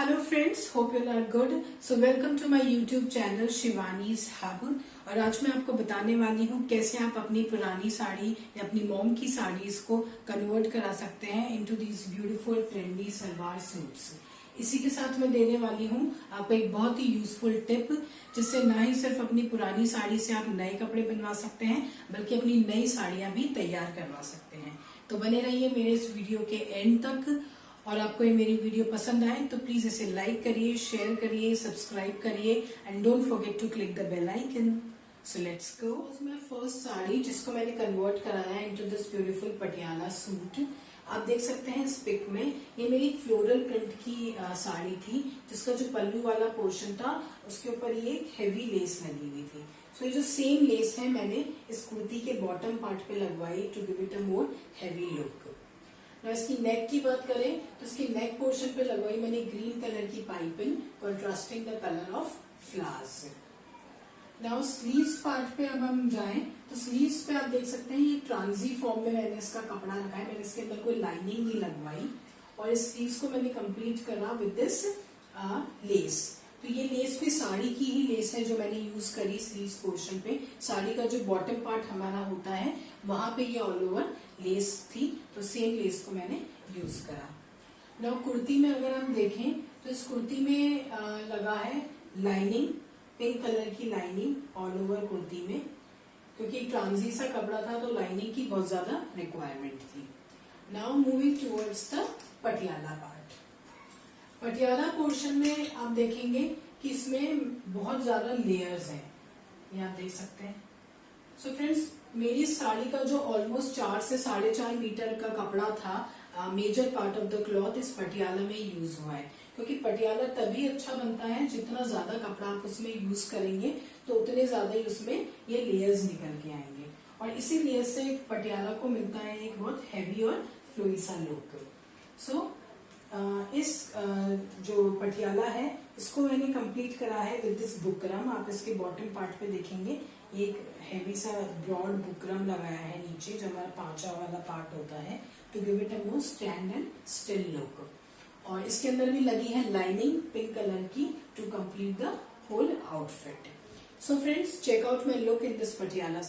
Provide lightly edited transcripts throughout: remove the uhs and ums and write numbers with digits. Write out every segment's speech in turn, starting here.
Hello friends, hope you are good. So welcome to my YouTube channel Shivani's Hub. और आज मैं आपको बताने वाली हूँ कैसे आप अपनी पुरानी साड़ी या अपनी मॉम की साड़ीज को कन्वर्ट करा सकते हैं into these beautiful trendy salwar suits. इसी के साथ मैं देने वाली हूँ आपको एक बहुत ही यूजफुल टिप, जिससे ना ही सिर्फ अपनी पुरानी साड़ी से आप नए कपड़े बनवा सकते हैं बल्कि अपनी नई साड़ियां भी तैयार करवा सकते हैं। तो बने रहिए मेरे इस वीडियो के एंड तक। और आपको ये मेरी वीडियो पसंद आए तो प्लीज इसे लाइक करिए, शेयर करिए, सब्सक्राइब करिए and don't forget to click the bell icon. So let's go. मैं फर्स्ट साड़ी जिसको मैंने कन्वर्ट कराया है into this beautiful Patiala suit. आप देख सकते हैं इस पिक में, ये मेरी फ्लोरल प्रिंट की साड़ी थी, जिसका जो पल्लू वाला पोर्शन था उसके ऊपर ये एक हेवी लेस लगी हुई थी। सो ये जो सेम लेस है मैंने इस कुर्ती के बॉटम पार्ट पे लगवाई to give it a more heavy look. इसकी नेक की बात करें तो इसकी नेक पोर्शन पे लगवाई मैंने ग्रीन कलर की piping contrasting the colour of flowers. Now sleeves part पे अब हम जाएं तो स्लीव्स पे आप देख सकते हैं ये ट्रांजी फॉर्म में मैंने इसका कपड़ा रखा है। मैंने इसके अंदर कोई लाइनिंग नहीं लगवाई और इस स्लीव्स को मैंने कंप्लीट करा विद दिस लेस। तो ये लेस भी साड़ी की ही लेस है जो मैंने यूज करी स्लीव्स पोर्शन पे। साड़ी का जो बॉटम पार्ट हमारा होता है वहां पे ये ऑल ओवर लेस थी, तो सेम लेस को मैंने यूज करा। नाउ कुर्ती में अगर हम देखें तो इस कुर्ती में लगा है लाइनिंग, पिंक कलर की लाइनिंग ऑल ओवर कुर्ती में, क्योंकि ट्रांजी सा कपड़ा था तो लाइनिंग की बहुत ज्यादा रिक्वायरमेंट थी। Now moving towards the Patiala part. Patiala portion में आप देखेंगे कि इसमें बहुत ज्यादा लेयर्स हैं, ये आप देख सकते हैं। सो फ्रेंड्स, मेरी साड़ी का जो ऑलमोस्ट 4 से 4.5 मीटर का कपड़ा था, major part of the cloth इस पटियाला में यूज हुआ है, क्योंकि पटियाला तभी अच्छा बनता है जितना ज्यादा कपड़ा आप उसमें यूज करेंगे तो उतने ज्यादा ही उसमें ये लेयर्स निकल के आएंगे और इसी लेयर से पटियाला को मिलता है एक बहुत हैवी और फ्लोई सा लुक। सो इस जो पटियाला है इसको मैंने कंप्लीट करा है विद दिस बुकरम। आप इसके बॉटम पार्ट पे देखेंगे एक हैवी सा ब्रॉड बुकरम लगाया है नीचे, जो हमारा पांचा वाला पार्ट होता है, to give it a more stand and still look. और इसके अंदर भी लगी है लाइनिंग पिंक कलर की to complete the whole outfit. So friends, check out my look in this Patiala.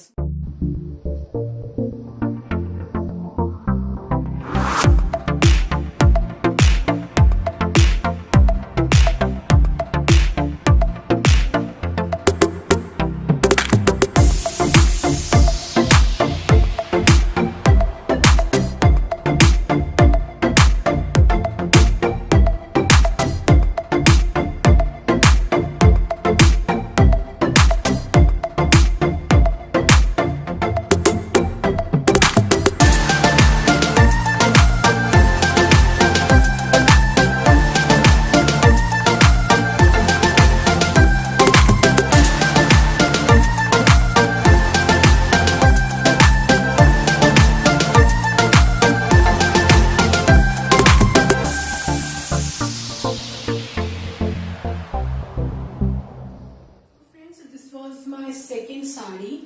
Second sari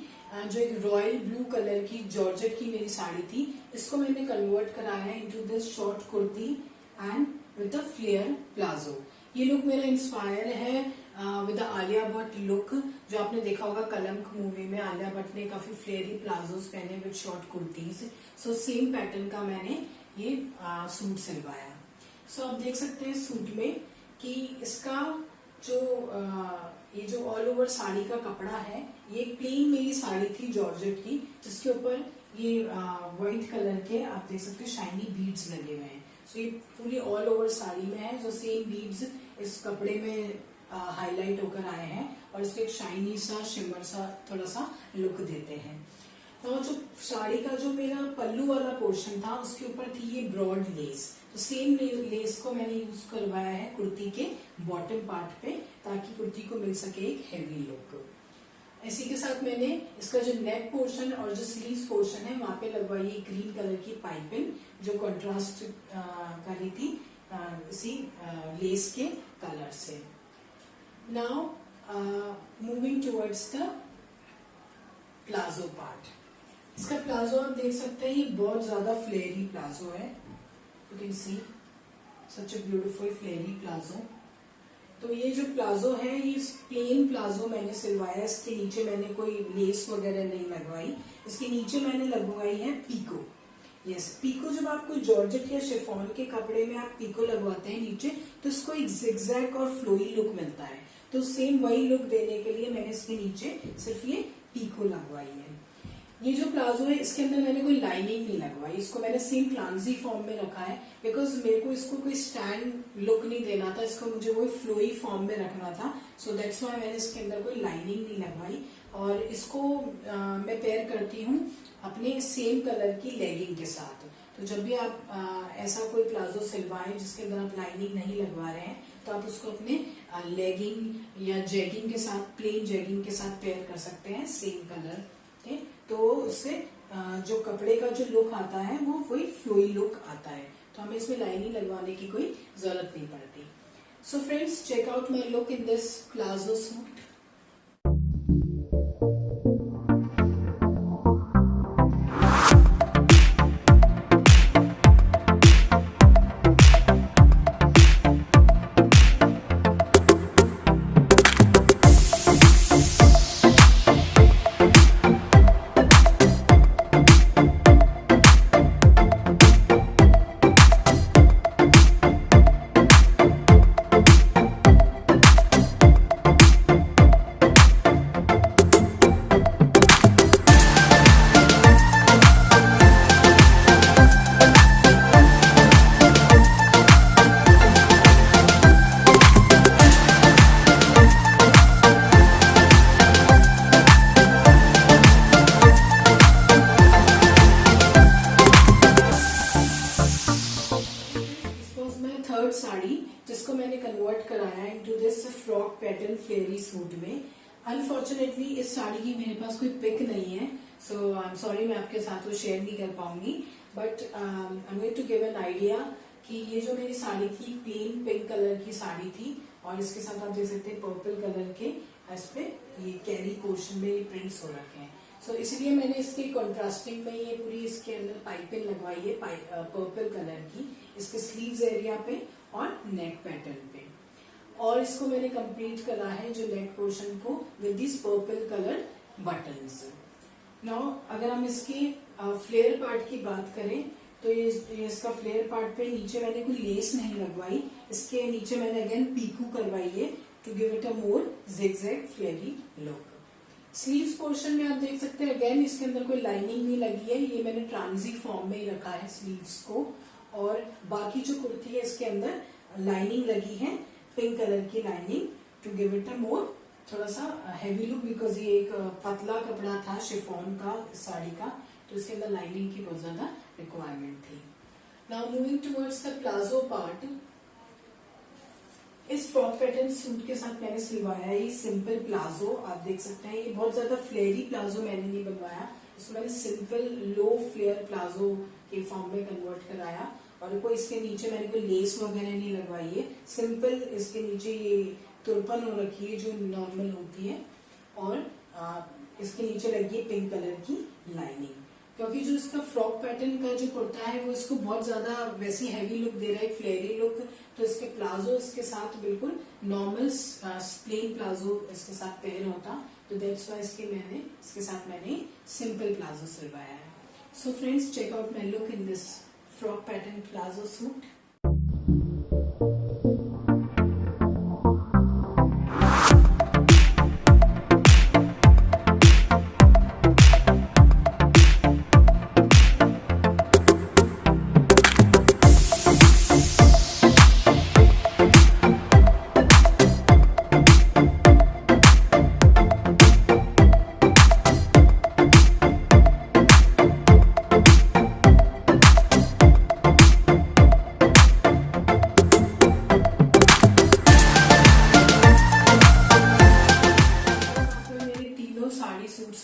जो एक रॉयल ब्लू कलर की जॉर्जेट की मेरी साड़ी थी, इसको मैंने कन्वर्ट कराया है into this short kurti and with a flare palazzo. ये लुक मेरा इंस्पायर है विद आलिया भट्ट लुक, जो आपने देखा होगा कलंक मूवी में आलिया भट्ट ने काफी फ्लेयरी प्लाजोस पहने with short kurtis. So same pattern का मैंने ये सूट सिलवाया। सो आप देख सकते हैं सूट में कि इसका जो ये जो ऑल ओवर साड़ी का कपड़ा है, ये प्लेन मेरी साड़ी थी जॉर्जेट की, जिसके ऊपर ये व्हाइट कलर के आप देख सकते हैं शाइनी बीड्स लगे हुए हैं। सो ये पूरी ऑल ओवर साड़ी में है, जो सेम बीड्स इस कपड़े में हाईलाइट होकर आए हैं और इसको एक शाइनी सा शिमर सा थोड़ा सा लुक देते हैं। तो जो साड़ी का जो मेरा पल्लू वाला पोर्शन था उसके ऊपर थी ये ब्रॉड लेस, तो सेम लेस को मैंने यूज करवाया है कुर्ती के बॉटम पार्ट पे, ताकि कुर्ती को मिल सके एक हेवी लुक। इसी के साथ मैंने इसका जो नेक पोर्शन और जो स्लीव्स पोर्शन है वहां पे लगवाई ग्रीन कलर की पाइपिंग, जो कंट्रास्ट करी थी इसी लेस के कलर से। Now moving towards the palazzo part. इसका प्लाजो आप देख सकते हैं, ये बहुत ज्यादा फ्लेयरी प्लाजो है, you can see such a beautiful flary palazzo. तो ये जो प्लाजो है ये प्लेन प्लाजो मैंने सिलवाया, इसके नीचे मैंने कोई लेस वगैरह नहीं लगवाई, इसके नीचे मैंने लगवाई है पीको। यस, पीको जब आप कोई जॉर्जेट या शिफॉन के कपड़े में आप पीको लगवाते हैं नीचे तो इसको एक जिगजैग और फ्लोई लुक मिलता है। तो सेम वही लुक देने के लिए मैंने इसके नीचे सिर्फ ये पीको लगवाई है। ये जो प्लाजो है इसके अंदर मैंने कोई लाइनिंग नहीं लगवाई, इसको मैंने सेम फ्लांजी फॉर्म में रखा है बिकॉज मेरे को इसको कोई स्टैंड लुक नहीं देना था, इसको मुझे कोई फ्लोई फॉर्म में रखना था। सो दैट्स व्हाई मैंने इसके अंदर कोई लाइनिंग नहीं लगवाई। और इसको मैं पेयर करती हूँ अपने सेम कलर की लेगिंग के साथ। तो जब भी आप ऐसा कोई प्लाजो सिलवाएं जिसके अंदर आप लाइनिंग नहीं लगवा रहे हैं तो आप उसको अपने लेगिंग या जैगिंग के साथ, प्लेन जैगिंग के साथ पेयर कर सकते हैं सेम कलर के। तो उससे जो कपड़े का जो लुक आता है वो वही फ्लोई लुक आता है, तो हमें इसमें लाइनिंग लगवाने की कोई जरूरत नहीं पड़ती। So friends, check out my look in this palazzo suit. Third sari जिसको मैंने कन्वर्ट कराया into this frock pattern flary suit में। अनफॉर्चुनेटली इस साड़ी की मेरे पास कोई पिक नहीं है, सो आई एम सॉरी, मैं आपके साथ वो शेयर नहीं कर पाऊंगी, but I am going to give an idea कि ये जो मेरी साड़ी थी प्लेन पिंक कलर की साड़ी थी और इसके साथ आप देख सकते हैं पर्पल कलर के इस पे ये कैरी पोर्शन में ये प्रिंट्स हो रखे हैं। सो इसलिए मैंने इसके कंट्रास्टिंग में ये पूरी इसके अंदर पाइपिंग लगवाई है पर्पल कलर की, इसके स्लीव्स एरिया पे और नेक पैटर्न पे। और इसको मैंने कंप्लीट करा है जो नेक पोर्शन को with this purple colour buttons. Now अगर हम इसके फ्लेयर पार्ट की बात करें तो ये इसका फ्लेयर पार्ट पे नीचे मैंने कोई लेस नहीं लगवाई, इसके नीचे मैंने अगेन पीकू करवाई है to give it a more zigzag flary look. Sleeves portion में आप देख सकते हैं अगेन इसके अंदर कोई लाइनिंग नहीं लगी है, ये मैंने ट्रांजी फॉर्म में ही रखा है स्लीव्स को। और बाकी जो कुर्ती है इसके अंदर लाइनिंग लगी है, पिंक कलर की lining to give it a more थोड़ा सा हैवी लुक, बिकॉज ये एक पतला कपड़ा था शिफॉन का साड़ी का, तो इसके अंदर लाइनिंग की बहुत ज्यादा रिक्वायरमेंट थी। Now moving towards the palazzo part. इस फ्रॉक पैटर्न सूट के साथ मैंने सिलवाया है ये सिंपल प्लाजो, आप देख सकते हैं ये बहुत ज्यादा फ्लेयरी प्लाजो मैंने नहीं बनवाया, इसको मैंने सिंपल लो फ्लेयर प्लाजो के फॉर्म में कन्वर्ट कराया। और कोई इसके नीचे मैंने कोई लेस वगैरह नहीं लगवाई है, सिंपल इसके नीचे ये तुरपन हो रखी है जो नॉर्मल होती है और इसके नीचे लगी है पिंक कलर की लाइनिंग। क्योंकि जो इसका फ्रॉक पैटर्न का जो कुर्ता है वो इसको बहुत ज्यादा वैसी हैवी लुक दे रहा है, फ्लेयरी लुक, तो इसके प्लाजो इसके साथ बिल्कुल नॉर्मल प्लेन प्लाजो इसके साथ पेयर होता, तो दैट्स व्हाई इसके साथ मैंने सिंपल प्लाजो सिलवाया है। So friends, check out my look in this frock pattern palazzo suit.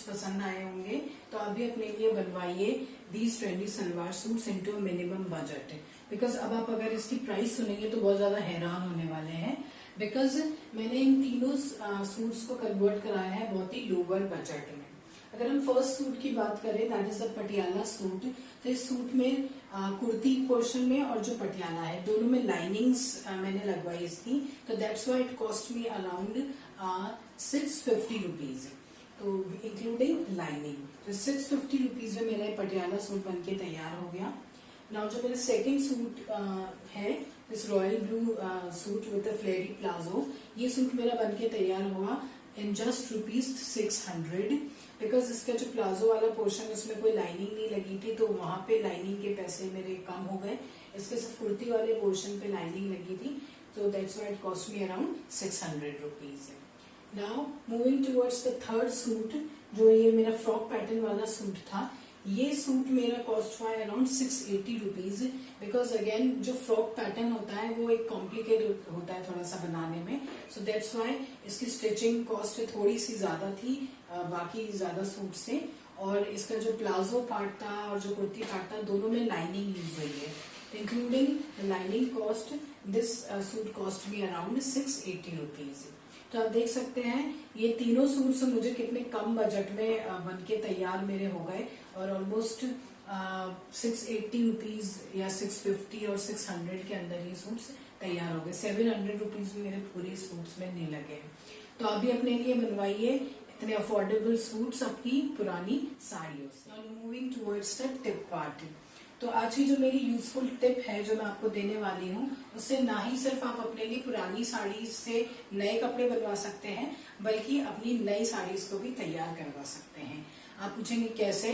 पसंद आए होंगे तो अभी अपने लिए बनवाइए these trendy salwar suits into minimum budget, because अब आप अगर इसकी प्राइस सुनेंगे तो बहुत ज्यादा हैरान होने वाले हैं, बिकॉज मैंने इन तीनों सूट्स को कन्वर्ट कराया है बहुत ही लोअर बजट में। अगर हम फर्स्ट सूट की बात करें, that is the Patiala suit. तो इस सूट में कुर्ती पोर्शन में और जो पटियाला है दोनों में लाइनिंग्स मैंने लगवाई इसकी, तो that's why it cost me around 650 rupees, तो इंक्लूडिंग लाइनिंग। तो 650 रुपीज में मेरा पटियाला सूट बनके तैयार हो गया। नाउ जो मेरा सेकंड सूट है, this royal blue suit with flary palazzo, ये सूट मेरा बनके तैयार हुआ इन जस्ट ₹600, बिकॉज इसका जो प्लाजो वाला पोर्शन उसमें कोई लाइनिंग नहीं लगी थी, तो वहां पे लाइनिंग के पैसे मेरे कम हो गए। इसके सिर्फ कुर्ती वाले पोर्शन पे लाइनिंग लगी थी, तो that's why it cost me around 600 rupees. Now moving towards the third suit, जो ये मेरा फ्रॉक पैटर्न वाला सूट था, ये सूट मेरा कॉस्ट हुआ अराउंड 680 रुपीज, बिकॉज अगेन जो फ्रॉक पैटर्न होता है वो एक कॉम्प्लिकेटेड होता है थोड़ा सा बनाने में, सो दैट्स व्हाई इसकी स्टिचिंग कॉस्ट थोड़ी सी ज्यादा थी बाकी ज्यादा सूट से। और इसका जो प्लाजो पार्ट था और जो कुर्ती पार्ट था दोनों में लाइनिंग यूज हुई है, including lining cost this suit cost me around 680 rupees. तो आप देख सकते हैं ये तीनों सूट्स मुझे कितने कम बजट में बनके तैयार मेरे हो गए, और ऑलमोस्ट 680 रुपीज या 650 और 600 के अंदर ये सूट्स तैयार हो गए। 700 रुपीज भी मेरे पूरे सूट्स में नहीं लगे। तो आप भी अपने लिए बनवाइए इतने अफोर्डेबल सूट्स अपनी पुरानी साड़ियों से। Moving towards the tip part, तो आज की जो मेरी यूजफुल टिप है जो मैं आपको देने वाली हूँ, उससे ना ही सिर्फ आप अपने लिए पुरानी साड़ी से नए कपड़े बनवा सकते हैं, बल्कि अपनी नई साड़ीज को भी तैयार करवा सकते हैं। आप पूछेंगे कैसे,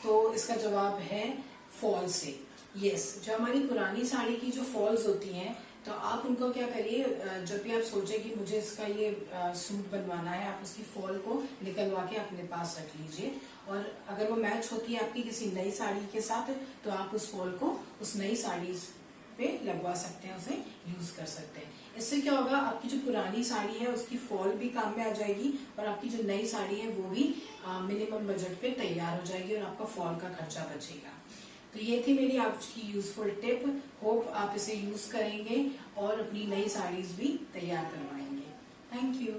तो इसका जवाब है फॉल से। यस, जो हमारी पुरानी साड़ी की जो फॉल्स होती हैं, तो आप उनको क्या करिए, जब भी आप सोचे कि मुझे इसका ये सूट बनवाना है, आप उसकी फॉल को निकलवा के अपने पास रख लीजिए, और अगर वो मैच होती है आपकी किसी नई साड़ी के साथ, तो आप उस फॉल को उस नई साड़ी पे लगवा सकते हैं, उसे यूज कर सकते हैं। इससे क्या होगा, आपकी जो पुरानी साड़ी है उसकी फॉल भी काम में आ जाएगी, और आपकी जो नई साड़ी है वो भी मिनिमम बजट पे तैयार हो जाएगी, और आपका फॉल का खर्चा बचेगा। तो ये थी मेरी आज की यूजफुल टिप। होप आप इसे यूज करेंगे और अपनी नई साड़ीज भी तैयार करवाएंगे। Thank you.